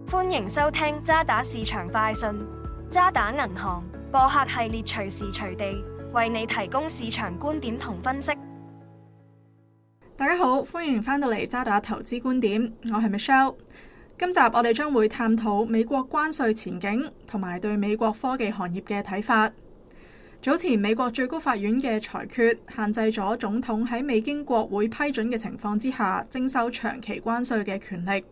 歡迎收聽渣打市場快訊。渣打銀行播客系列隨時隨地為你提供市場觀點同分析。大家好，歡迎翻到嚟渣打投資觀點，我係 Michelle。今集我哋將會探討美國關稅前景同埋對美國科技行業嘅睇法。早前美國最高法院嘅裁決限制咗總統喺未經國會批准嘅情況之下徵收長期關稅嘅權力。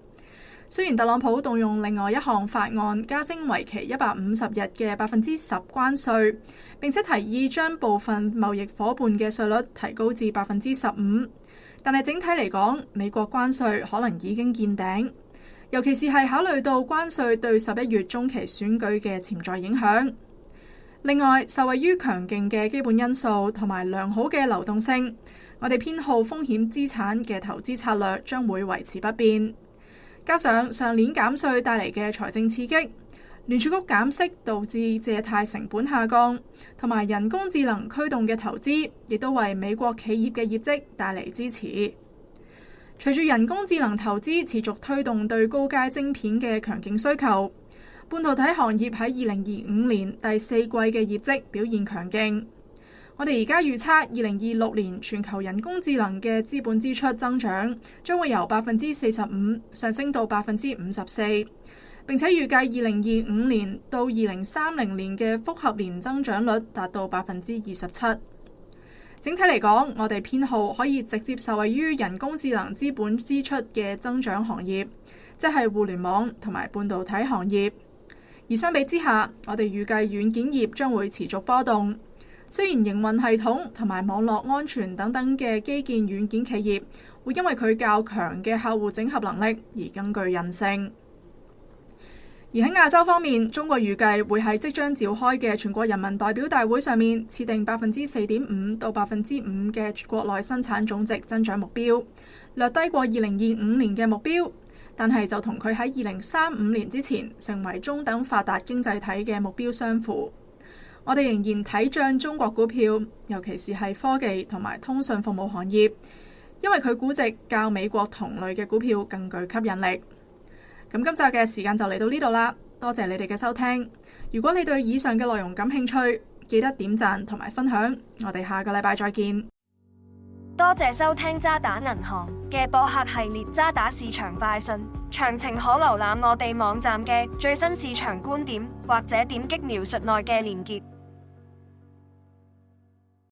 雖然特朗普動用另外一項法案加徵為期150日嘅10%關稅，並且提議將部分貿易夥伴嘅稅率提高至15%，但係整體嚟講，美國關稅可能已經見頂，尤其是係考慮到關稅對11月中期選舉嘅潛在影響。另外，受惠於強勁嘅基本因素同埋良好嘅流動性，我哋偏好風險資產嘅投資策略將會維持不變。加上上年減稅帶嚟嘅財政刺激，聯儲局減息導致借貸成本下降，同埋人工智能驅動嘅投資，亦都為美國企業嘅業績帶嚟支持。隨住人工智能投資持續推動對高階晶片嘅強勁需求，半導體行業喺2025年第四季嘅業績表現強勁。我哋而家預測2026年全球人工智能嘅資本支出增長將會由45%上升到54%，並且預計2025年到2030年嘅複合年增長率達到27%。整體嚟講，我哋偏好可以直接受惠於人工智能資本支出嘅增長行業，即係互聯網同埋半導體行業。而相比之下，我哋預計軟件業將會持續波動。雖然營運系統同埋網絡安全等等嘅基建軟件企業會因為佢較強嘅客戶整合能力而更具韌性。而喺亞洲方面，中國預計會喺即將召開嘅全國人民代表大會上面設定4.5%到5%嘅國內生產總值增長目標，略低過2025年嘅目標，但係就同佢喺2035年之前成為中等發達經濟體嘅目標相符。我哋仍然睇漲中國股票，尤其是係科技同埋通訊服務行業，因為佢估值較美國同類嘅股票更具吸引力。咁今集嘅時間就嚟到呢度啦，多謝你哋嘅收聽。如果你對以上嘅內容感興趣，記得點讚同埋分享。我哋下個禮拜再見。多謝收聽渣打銀行嘅播客系列渣打市場快訊，詳情可瀏覽我哋網站嘅最新市場觀點，或者點擊描述內嘅連結。